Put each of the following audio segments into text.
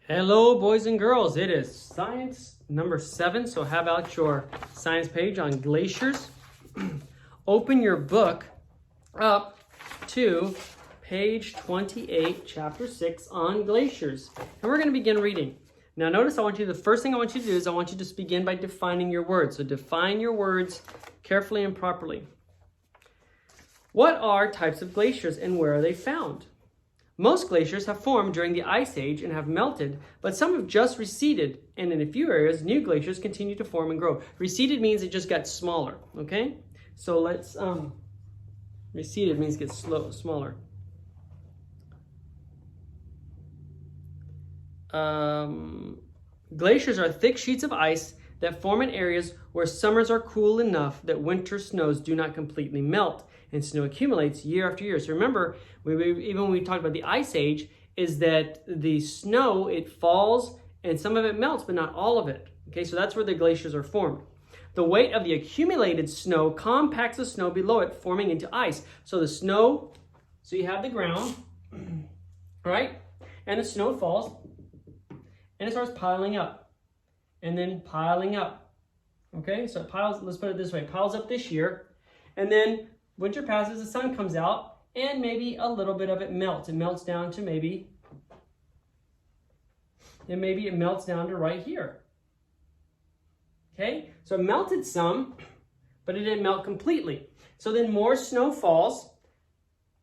Hello, boys and girls. It is science number 7. So have out your science page on glaciers. Open your book up to page 28, chapter 6 on glaciers. And we're going to begin reading. Now notice the first thing I want you to do is I want you to just begin by defining your words. So define your words carefully and properly. What are types of glaciers and where are they found? Most glaciers have formed during the Ice Age and have melted, but some have just receded, and in a few areas, new glaciers continue to form and grow. Receded means it just got smaller, okay? So let's, receded means it gets smaller. Glaciers are thick sheets of ice that form in areas where summers are cool enough that winter snows do not completely melt and snow accumulates year after year. So remember, even when we talked about the Ice Age, is that the snow, it falls and some of it melts, but not all of it. Okay, so that's where the glaciers are formed. The weight of the accumulated snow compacts the snow below it, forming into ice. So the snow, so you have the ground, right? And the snow falls and it starts piling up and then piling up. Okay, so it piles, let's put it this way, it piles up this year, and then winter passes, the sun comes out, and maybe a little bit of it melts. It melts down to maybe it melts down to right here. Okay, so it melted some, but it didn't melt completely. So then more snow falls,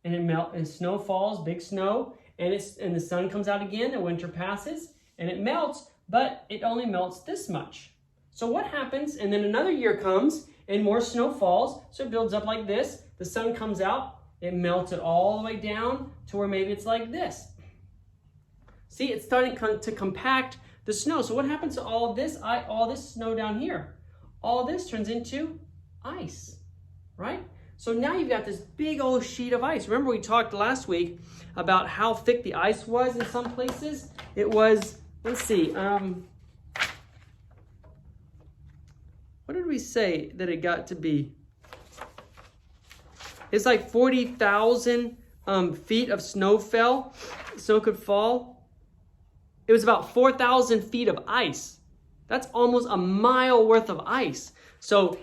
and snow falls, big snow, and the sun comes out again, the winter passes, and it melts, but it only melts this much. So what happens, and then another year comes, and more snow falls, so it builds up like this. The sun comes out, it melts it all the way down to where maybe it's like this. See, it's starting to compact the snow. So what happens to all this snow down here? All this turns into ice, right? So now you've got this big old sheet of ice. Remember we talked last week about how thick the ice was in some places? It was, let's see, what did we say that it got to be? It's like 40,000 feet of snow could fall. It was about 4,000 feet of ice. That's almost a mile worth of ice. So,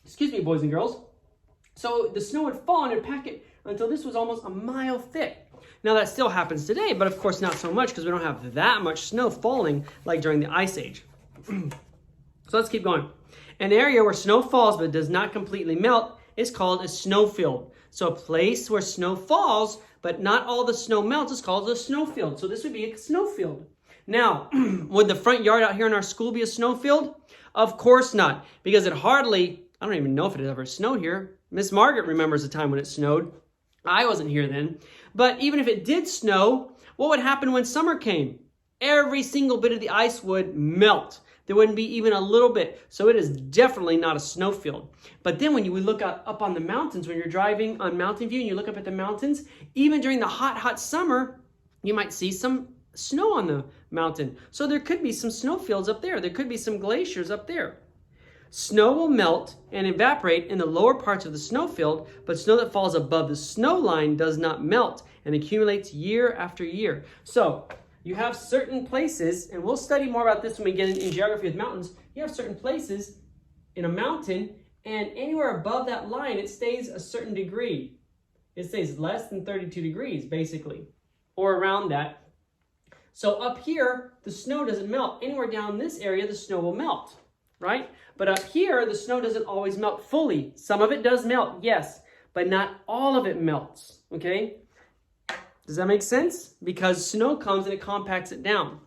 excuse me, boys and girls. So the snow would fall and it'd pack it until this was almost a mile thick. Now that still happens today, but of course not so much because we don't have that much snow falling like during the Ice Age. So let's keep going. An area where snow falls but does not completely melt is called a snowfield. So a place where snow falls but not all the snow melts is called a snowfield. So this would be a snowfield. Now, would the front yard out here in our school be a snowfield? Of course not, because I don't even know if it had ever snowed here. Miss Margaret remembers a time when it snowed. I wasn't here then. But even if it did snow, what would happen when summer came? Every single bit of the ice would melt. There wouldn't be even a little bit. So it is definitely not a snowfield. But then when you look up on the mountains, when you're driving on Mountain View and you look up at the mountains, even during the hot summer, you might see some snow on the mountain. So there could be some snowfields up there. There could be some glaciers up there. Snow will melt and evaporate in the lower parts of the snowfield, but snow that falls above the snow line does not melt and accumulates year after year. So you have certain places, and we'll study more about this when we get in geography with mountains. You have certain places in a mountain, and anywhere above that line, it stays a certain degree. It stays less than 32 degrees, basically, or around that. So up here, the snow doesn't melt. Anywhere down this area, the snow will melt, right? But up here, the snow doesn't always melt fully. Some of it does melt, yes, but not all of it melts, okay? Does that make sense? Because snow comes and it compacts it down.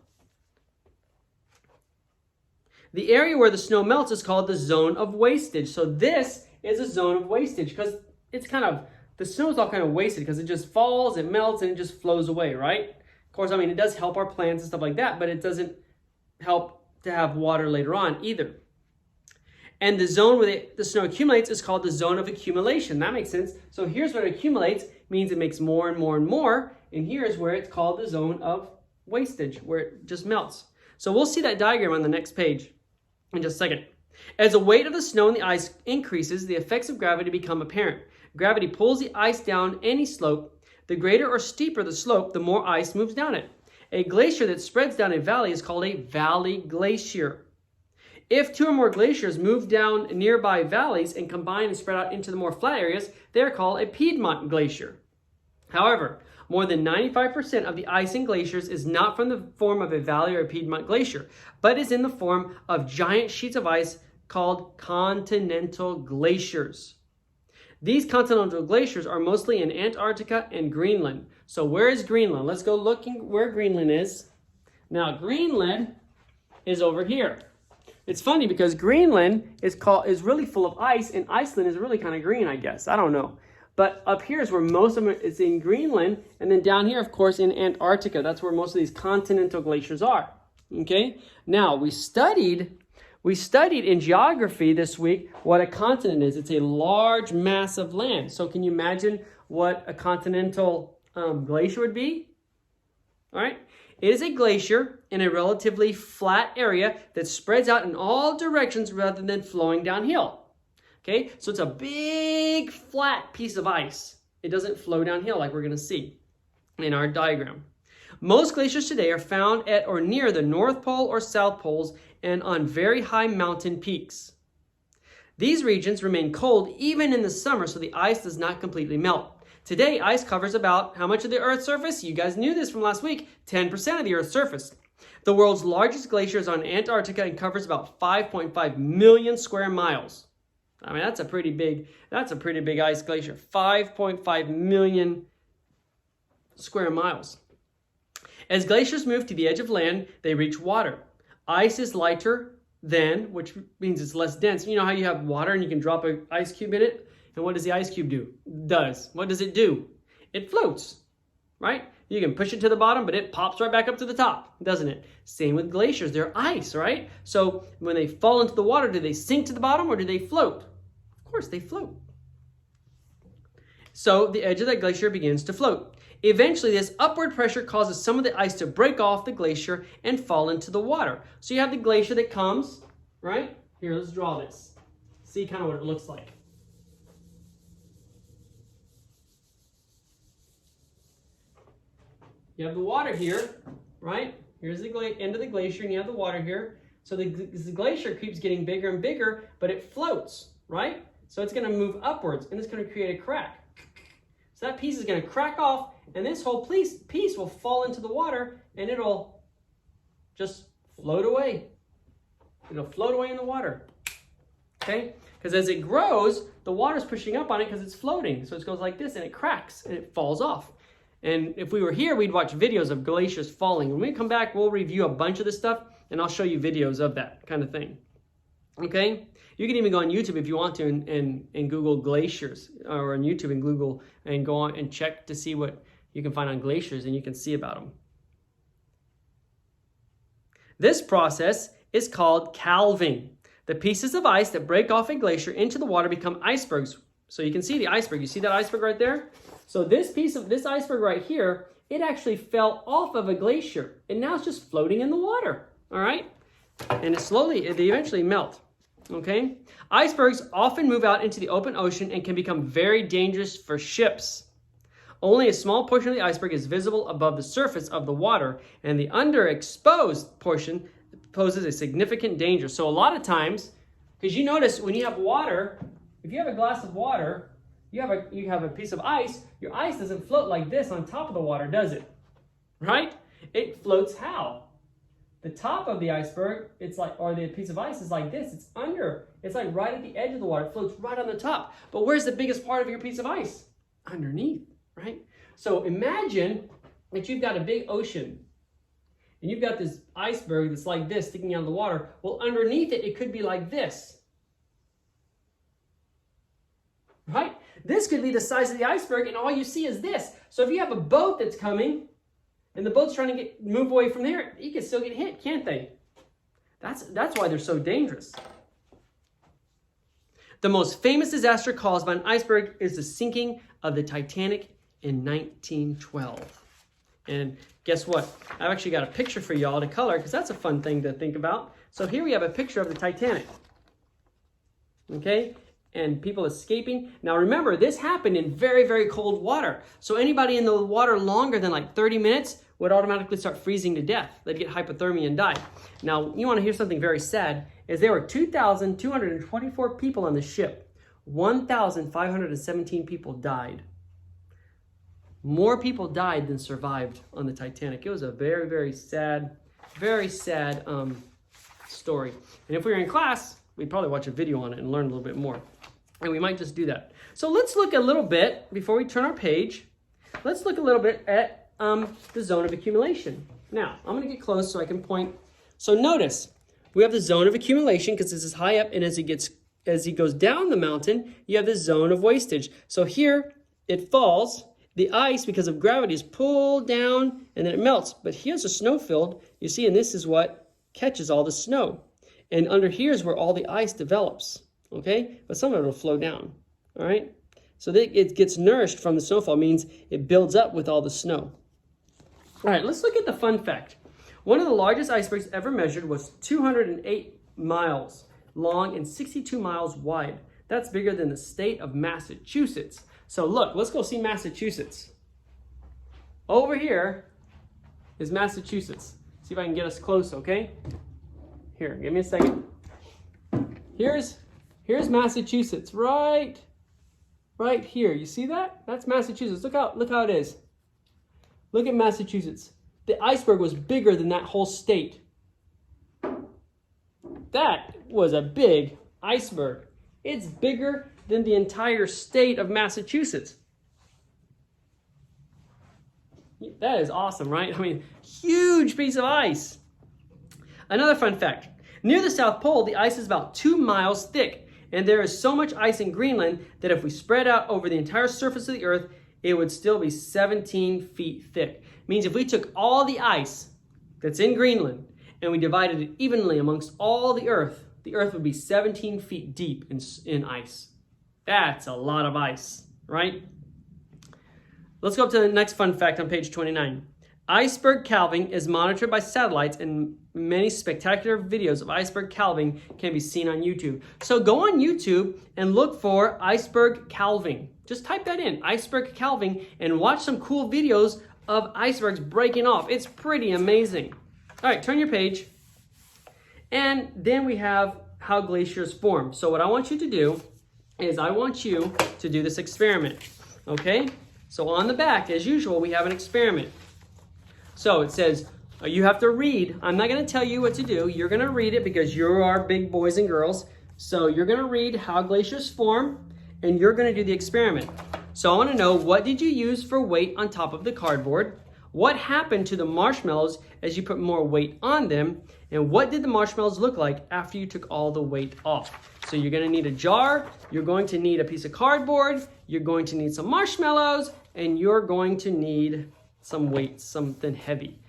The area where the snow melts is called the zone of wastage. So this is a zone of wastage because it's the snow is all kind of wasted because it just falls, it melts, and it just flows away, right? Of course, I mean, it does help our plants and stuff like that, but it doesn't help to have water later on either. And the zone where the snow accumulates is called the zone of accumulation. That makes sense. So here's where it accumulates, means it makes more and more and more. And here's where it's called the zone of wastage, where it just melts. So we'll see that diagram on the next page in just a second. As the weight of the snow and the ice increases, the effects of gravity become apparent. Gravity pulls the ice down any slope, The greater or steeper the slope, the more ice moves down it. A glacier that spreads down a valley is called a valley glacier. If two or more glaciers move down nearby valleys and combine and spread out into the more flat areas, they are called a Piedmont glacier. However, more than 95% of the ice in glaciers is not from the form of a valley or a Piedmont glacier, but is in the form of giant sheets of ice called continental glaciers. These continental glaciers are mostly in Antarctica and Greenland. So where is Greenland? Let's go looking where Greenland is. Now Greenland is over here. It's funny because Greenland is really full of ice, and Iceland is really kind of green, I guess. I don't know. But up here is where most of it is in Greenland, and then down here, of course, in Antarctica. That's where most of these continental glaciers are. Okay? Now, we studied in geography this week what a continent is. It's a large mass of land. So can you imagine what a continental glacier would be? All right? It is a glacier in a relatively flat area that spreads out in all directions rather than flowing downhill. Okay, so it's a big flat piece of ice. It doesn't flow downhill like we're going to see in our diagram. Most glaciers today are found at or near the North Pole or South Poles and on very high mountain peaks. These regions remain cold even in the summer, so the ice does not completely melt. Today, ice covers about how much of the Earth's surface? You guys knew this from last week, 10% of the Earth's surface. The world's largest glacier is on Antarctica and covers about 5.5 million square miles. I mean, that's a pretty big ice glacier, 5.5 million square miles. As glaciers move to the edge of land, they reach water. Ice is lighter than, which means it's less dense. You know how you have water and you can drop an ice cube in it? And what does the ice cube do? What does it do? It floats, right? You can push it to the bottom, but it pops right back up to the top, doesn't it? Same with glaciers. They're ice, right? So when they fall into the water, do they sink to the bottom or do they float? Of course, they float. So the edge of that glacier begins to float. Eventually, this upward pressure causes some of the ice to break off the glacier and fall into the water. So you have the glacier that comes, right? Here, let's draw this. See kind of what it looks like. You have the water here, right? Here's the end of the glacier, and you have the water here. So the glacier keeps getting bigger and bigger, but it floats, right? So it's going to move upwards, and it's going to create a crack. So that piece is going to crack off, and this whole piece will fall into the water, and it'll just float away. It'll float away in the water, okay? Because as it grows, the water's pushing up on it because it's floating. So it goes like this, and it cracks, and it falls off. And if we were here, we'd watch videos of glaciers falling. When we come back, we'll review a bunch of this stuff, and I'll show you videos of that kind of thing. Okay? You can even go on YouTube if you want to and Google glaciers, or on YouTube and Google and go on and check to see what you can find on glaciers, and you can see about them. This process is called calving. The pieces of ice that break off a glacier into the water become icebergs. So you can see the iceberg. You see that iceberg right there? So this piece of this iceberg right here, it actually fell off of a glacier, and now it's just floating in the water, all right? And they eventually melt, okay? Icebergs often move out into the open ocean and can become very dangerous for ships. Only a small portion of the iceberg is visible above the surface of the water, and the underexposed portion poses a significant danger. So a lot of times, because you notice when you have water, if you have a glass of water, you have a piece of ice, your ice doesn't float like this on top of the water, does it? Right? It floats how? The top of the iceberg, or the piece of ice is like this. It's under. It's like right at the edge of the water. It floats right on the top. But where's the biggest part of your piece of ice? Underneath, right? So imagine that you've got a big ocean, and you've got this iceberg that's like this sticking out of the water. Well, underneath it, it could be like this. Right? This could be the size of the iceberg, and all you see is this. So if you have a boat that's coming, and the boat's trying to move away from there, you can still get hit, can't they? That's why they're so dangerous. The most famous disaster caused by an iceberg is the sinking of the Titanic in 1912. And guess what? I've actually got a picture for y'all to color, because that's a fun thing to think about. So here we have a picture of the Titanic. Okay? and people escaping. Now remember, this happened in very, very cold water. So anybody in the water longer than like 30 minutes would automatically start freezing to death. They'd get hypothermia and die. Now, you want to hear something very sad, is there were 2,224 people on the ship. 1,517 people died. More people died than survived on the Titanic. It was a very, very sad story. And if we were in class, we'd probably watch a video on it and learn a little bit more. And we might just do that. So let's look a little bit, before we turn our page, let's look a little bit at the zone of accumulation. Now, I'm going to get close so I can point. So notice, we have the zone of accumulation because this is high up, and as he goes down the mountain, you have the zone of wastage. So here, it falls. The ice, because of gravity, is pulled down, and then it melts. But here's a snow field, you see, and this is what catches all the snow. And under here is where all the ice develops, okay? But some of it will flow down, all right? So that it gets nourished from the snowfall, means it builds up with all the snow. All right, let's look at the fun fact. One of the largest icebergs ever measured was 208 miles long and 62 miles wide. That's bigger than the state of Massachusetts. So look, let's go see Massachusetts. Over here is Massachusetts. See if I can get us close, okay? Here, give me a second. Here's Massachusetts, right here. You see that? That's Massachusetts. Look how it is. Look at Massachusetts. The iceberg was bigger than that whole state. That was a big iceberg. It's bigger than the entire state of Massachusetts. That is awesome, right? I mean, huge piece of ice. Another fun fact. Near the South Pole, the ice is about 2 miles thick, and there is so much ice in Greenland that if we spread out over the entire surface of the Earth, it would still be 17 feet thick. It means if we took all the ice that's in Greenland and we divided it evenly amongst all the Earth would be 17 feet deep in ice. That's a lot of ice, right? Let's go up to the next fun fact on page 29. Iceberg calving is monitored by satellites, and many spectacular videos of iceberg calving can be seen on YouTube. So go on YouTube and look for iceberg calving. Just type that in, iceberg calving, and watch some cool videos of icebergs breaking off. It's pretty amazing. All right, turn your page. And then we have how glaciers form. So what I want you to do is I want you to do this experiment, okay? So on the back, as usual, we have an experiment. So it says, you have to read. I'm not going to tell you what to do. You're going to read it because you are big boys and girls. So you're going to read how glaciers form, and you're going to do the experiment. So I want to know, what did you use for weight on top of the cardboard? What happened to the marshmallows as you put more weight on them? And what did the marshmallows look like after you took all the weight off? So you're going to need a jar, you're going to need a piece of cardboard, you're going to need some marshmallows, and you're going to need some weight, something heavy.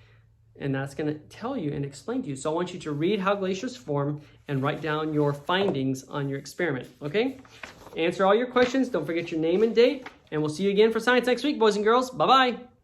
And that's going to tell you and explain to you. So I want you to read how glaciers form and write down your findings on your experiment, okay? Answer all your questions. Don't forget your name and date. And we'll see you again for science next week, boys and girls. Bye-bye.